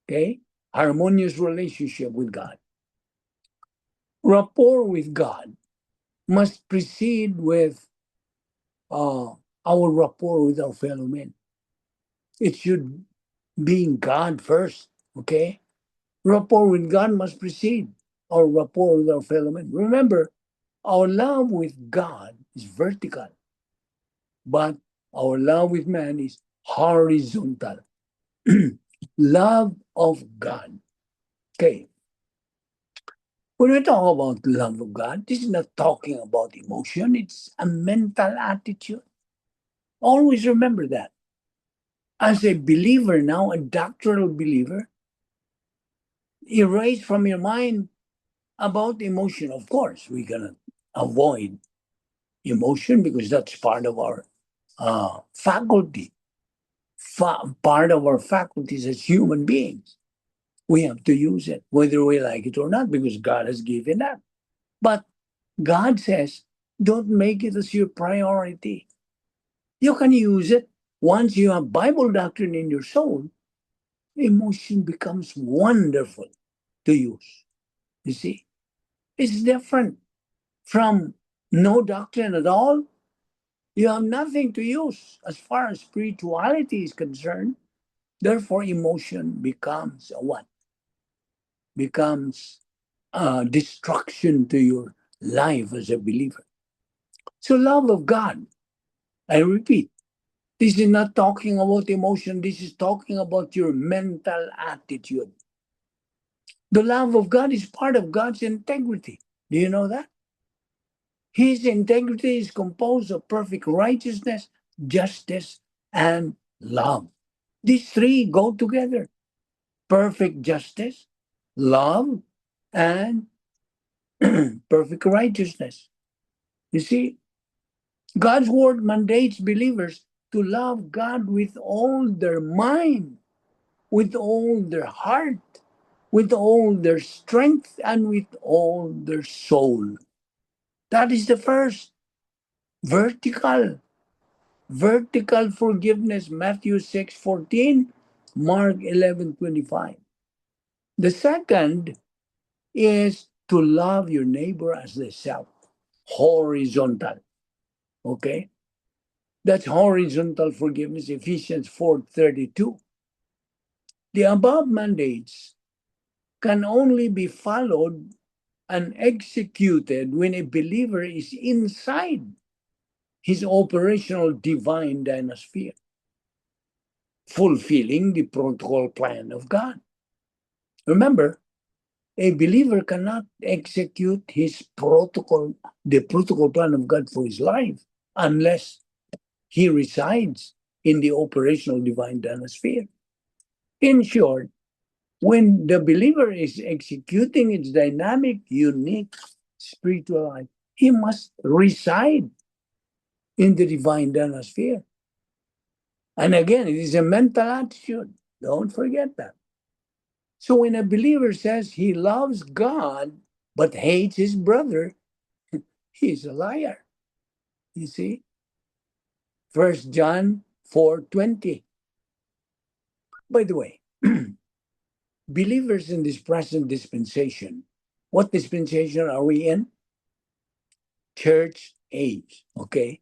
okay? Harmonious relationship with God. Rapport with God must precede with our rapport with our fellow men. It should be in God first, okay? Rapport with God must precede our rapport with our fellow men. Remember, our love with God is vertical, but our love with man is horizontal. Love of God. Okay. When we talk about love of God, this is not talking about emotion, it's a mental attitude. Always remember that. As a believer now, a doctrinal believer, erase from your mind about emotion. Of course, we cannot avoid emotion because that's part of our faculty, part of our faculties as human beings. We have to use it, whether we like it or not, because God has given that. But God says, don't make it as your priority. You can use it once you have Bible doctrine in your soul. Emotion becomes wonderful to use. You see, it's different from no doctrine at all. You have nothing to use as far as spirituality is concerned. Therefore, emotion becomes a what? Becomes a destruction to your life as a believer. So, love of God, I repeat, this is not talking about emotion, this is talking about your mental attitude. The love of God is part of God's integrity. Do you know that? His integrity is composed of perfect righteousness, justice, and love. These three go together: perfect justice, love, and perfect righteousness. You see, God's word mandates believers to love God with all their mind, with all their heart, with all their strength, and with all their soul. That is the first vertical forgiveness, Matthew 6:14, Mark 11:25. The second is to love your neighbor as thyself, horizontal. Okay? That's horizontal forgiveness, Ephesians 4:32. The above mandates can only be followed and executed when a believer is inside his operational divine dynasphere, fulfilling the protocol plan of God. Remember, a believer cannot execute the protocol plan of God for his life, unless he resides in the operational divine dynasphere. In short, when the believer is executing its dynamic, unique spiritual life, he must reside in the divine dynasphere. And again, it is a mental attitude. Don't forget that. So when a believer says he loves God but hates his brother, he's a liar. You see? 1 John 4:20. By the way, believers in this present dispensation, what dispensation are we in? Church age, okay?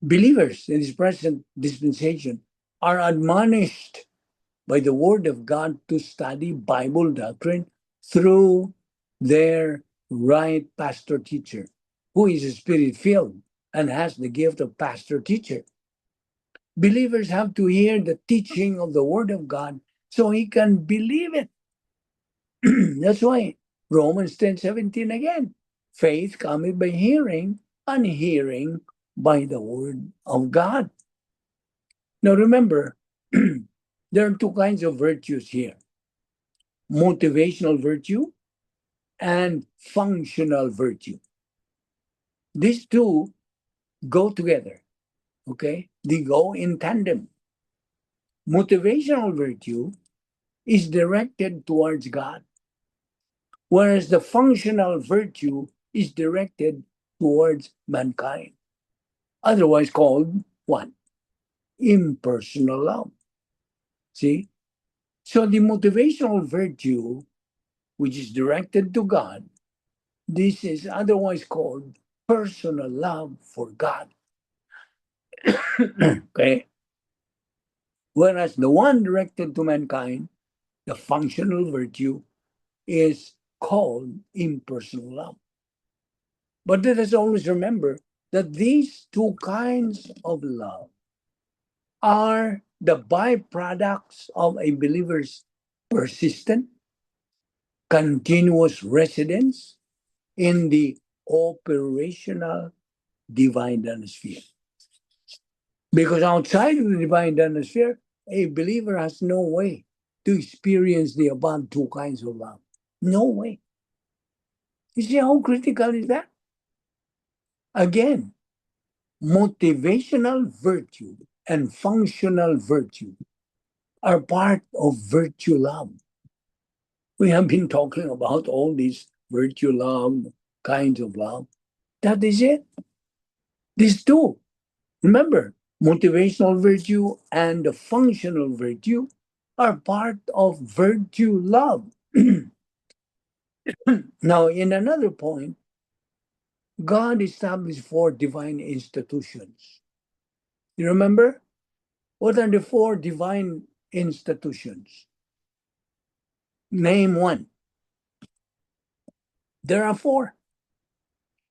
Believers in this present dispensation are admonished by the word of God to study Bible doctrine through their right pastor teacher, who is spirit filled and has the gift of pastor teacher. Believers have to hear the teaching of the word of God so he can believe it. That's why Romans 10:17 again. Faith cometh by hearing, and hearing by the word of God. Now remember, there are two kinds of virtues here: motivational virtue and functional virtue. These two go together, okay? They go in tandem. Motivational virtue is directed towards God, whereas the functional virtue is directed towards mankind, otherwise called what? Impersonal love. See? So the motivational virtue, which is directed to God, this is otherwise called personal love for God. Okay? Whereas the one directed to mankind, the functional virtue, is called impersonal love. But let us always remember that these two kinds of love are the byproducts of a believer's persistent, continuous residence in the operational divine dynasphere. Because outside of the divine dynasphere, a believer has no way to experience the above two kinds of love. No way. You see how critical is that? Again, motivational virtue and functional virtue are part of virtue love. We have been talking about all these virtue love, kinds of love. That is it. These two. Remember, motivational virtue and the functional virtue are part of virtue love. Now, in another point, God established 4 divine institutions. You remember? What are the 4 divine institutions? Name one. There are 4.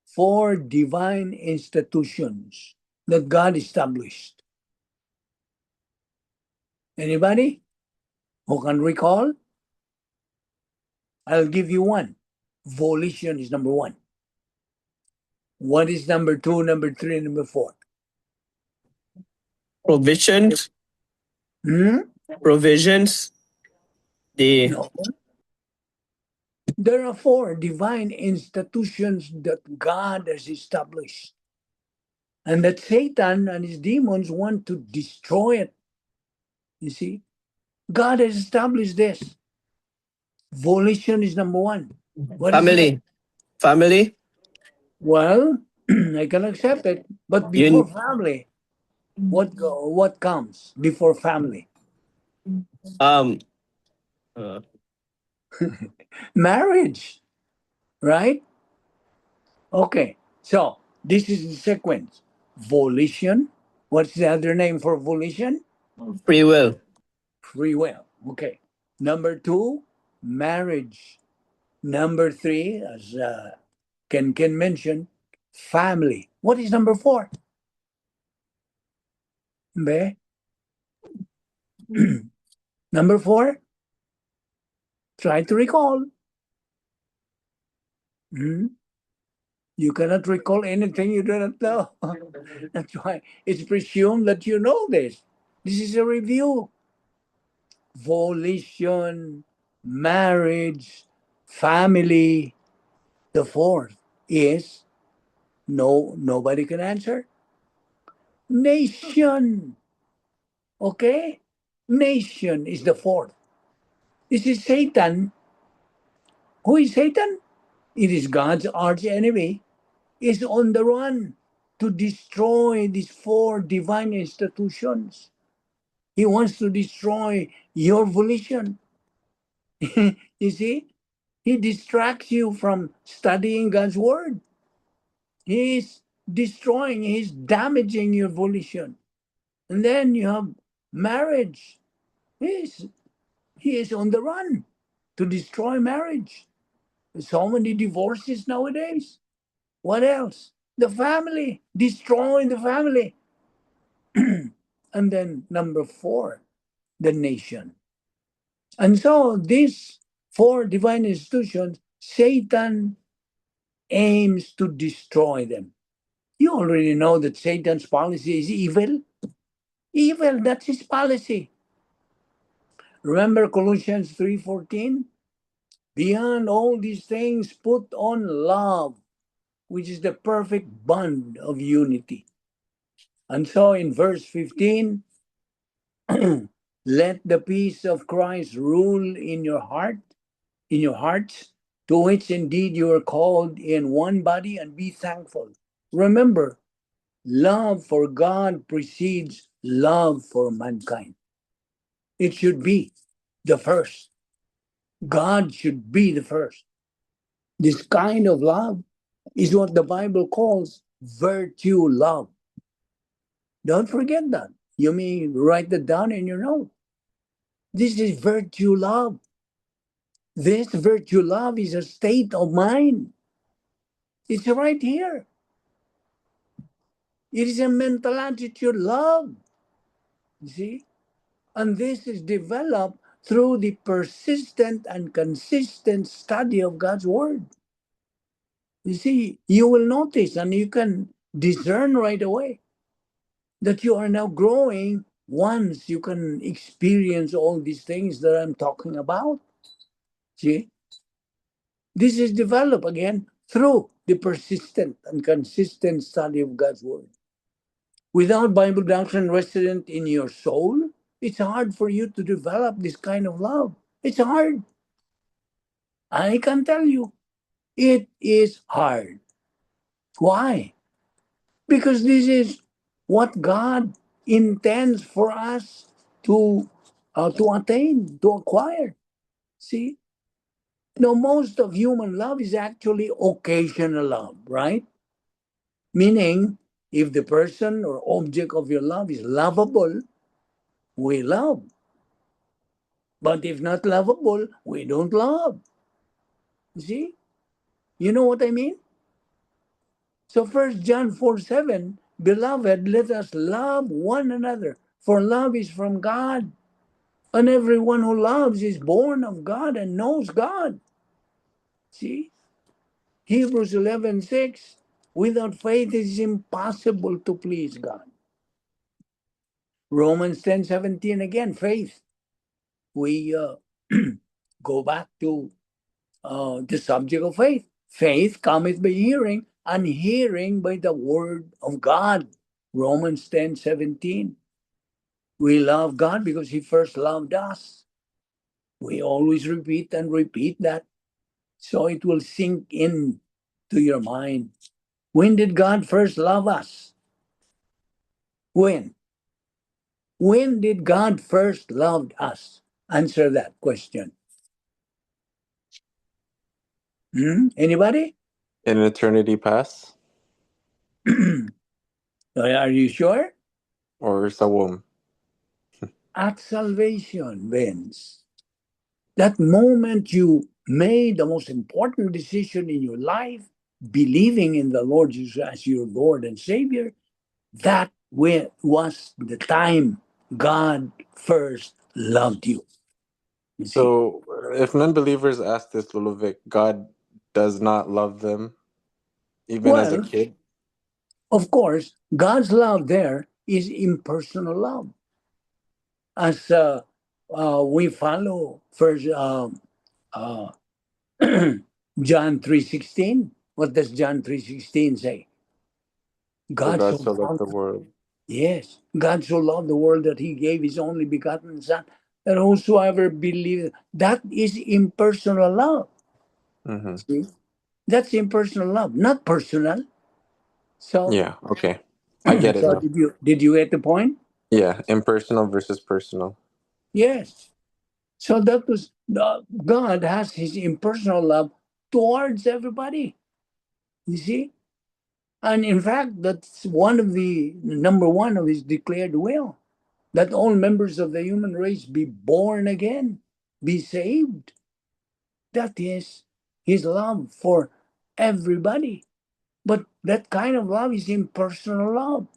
4 divine institutions that God established. Anybody who can recall? I'll give you one. Volition is number 1. What is number 2, number 3, number 4? Provisions. Provisions. No. There are 4 divine institutions that God has established, and that Satan and his demons want to destroy it. You see, God has established this. Volition is number 1. What is Family. it? Family. Well, I can accept it, but before family, what comes before family? Marriage, right? Okay, so this is the sequence. Volition. What's the other name for volition? Free will. Free will. Okay. Number 2, marriage. Number 3, as Ken mentioned, family. What is number 4? Be? Number 4? Try to recall. You cannot recall anything you do not know. That's why it's presumed that you know this. This is a review. Volition, marriage, family. The 4th is nobody can answer. Nation. Okay? Nation is the 4th. This is Satan. Who is Satan? It is God's arch enemy. Is on the run to destroy these 4 divine institutions. He wants to destroy your volition. You see? He distracts you from studying God's word. He's destroying, he's damaging your volition. And then you have marriage. He is on the run to destroy marriage. There's so many divorces nowadays. What else? The family, destroying the family. And then number 4, the nation. And so these 4 divine institutions, Satan aims to destroy them. You already know that Satan's policy is evil. Evil, that's his policy. Remember Colossians 3:14? Beyond all these things, put on love, which is the perfect bond of unity. And so in verse 15, let the peace of Christ rule in your hearts, to which indeed you are called in one body, and be thankful. Remember, love for God precedes love for mankind. It should be the first. God should be the first. This kind of love is what the Bible calls virtue love. Don't forget that. You may write that down in your note. This is virtue love. This virtue love is a state of mind. It's right here. It is a mental attitude love. You see? And this is developed through the persistent and consistent study of God's Word. You see, you will notice and you can discern right away that you are now growing once you can experience all these things that I'm talking about. See? This is developed again through the persistent and consistent study of God's Word. Without Bible doctrine resident in your soul, it's hard for you to develop this kind of love. It's hard. I can tell you, it is hard. Why? Because this is what God intends for us to attain, to acquire. See? Now, most of human love is actually occasional love, right? Meaning, if the person or object of your love is lovable, we love. But if not lovable, we don't love. You see? You know what I mean? So 1 John 4:7, beloved, let us love one another, for love is from God. And everyone who loves is born of God and knows God. See? Hebrews 11:6, without faith it is impossible to please God. Romans 10:17 again, faith. We go back to the subject of faith. Faith cometh by hearing, and hearing by the word of God. Romans 10:17. We love God because He first loved us. We always repeat and repeat that, so it will sink in to your mind. When did God first love us? When? When did God first love us? Answer that question. Anybody? In eternity past Are you sure? or sa womb? At salvation, Vince. That moment you made the most important decision in your life, believing in the Lord Jesus as your Lord and Savior, that was the time God first loved you. You see? So, if non-believers ask this, Lulovic, God does not love them, even as a Well, kid. of course, God's love there is impersonal love. As we follow first John 3:16. What does John 3:16 say? For God God so so loved the loved, world. yes, God so loved the world that He gave His only begotten Son, that whosoever believes, that is impersonal love. Mm-hmm. See? That's impersonal love, not personal. So, Yeah. Okay. I get it so now. did you get the point? Yeah. Impersonal versus personal. Yes. So that was God has His impersonal love towards everybody. You see, and in fact, that's one of the number one of His declared will, that all members of the human race be born again, be saved. That is His love for everybody. But that kind of love is impersonal love.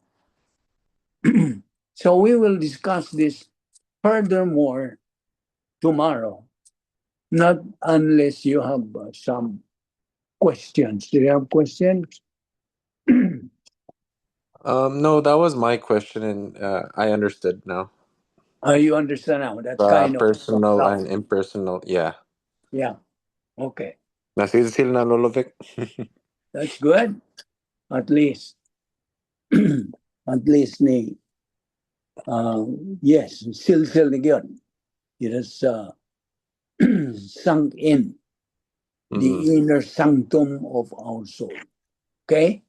So we will discuss this furthermore tomorrow, not unless you have some questions. Do you have questions? No, that was my question, and I understood now. You understand now? That's kind of Personal love. and impersonal. Yeah. Yeah. Okay. Nasisil na Lulovic. That's good. At least, at least ni, yes, still na yun. It has sunk in Mm-hmm. the inner sanctum of our soul. Okay?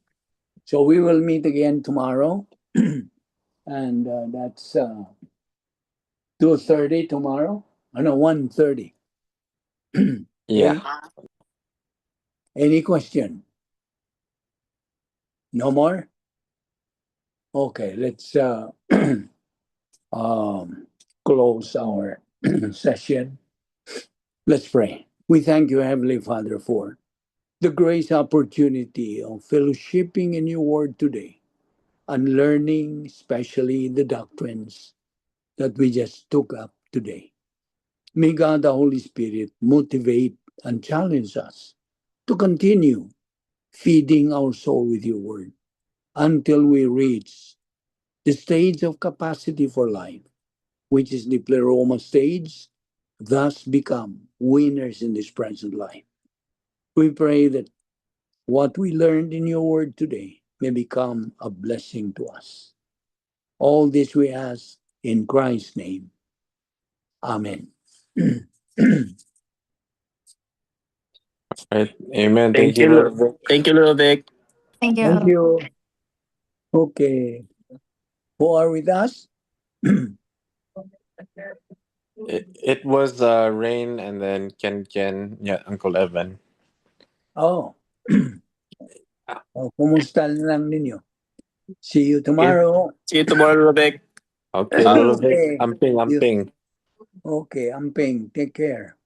So we will meet again tomorrow. And that's 2:30 tomorrow. Oh, no, 1:30. Yeah. Okay? Any question? No more? Okay, let's close our session. Let's pray. We thank you, Heavenly Father, for the grace opportunity of fellowshipping in your word today and learning, especially the doctrines that we just took up today. May God, the Holy Spirit, motivate and challenge us to continue feeding our soul with your word until we reach the stage of capacity for life, which is the pleroma stage, thus become winners in this present life. We pray that what we learned in your word today may become a blessing to us. All this we ask in Christ's name. Amen. Right. Amen. Thank you, Thank you, Ludovic. Thank Thank you. you. Okay. Who are with us? It was Rain and then Ken, yeah, Uncle Evan. Oh. Oh, kumusta na lang ninyo? See you tomorrow. See you tomorrow, Ludovic. Okay, Um, Lulovic. Okay. Amping. Okay, Amping. Take care.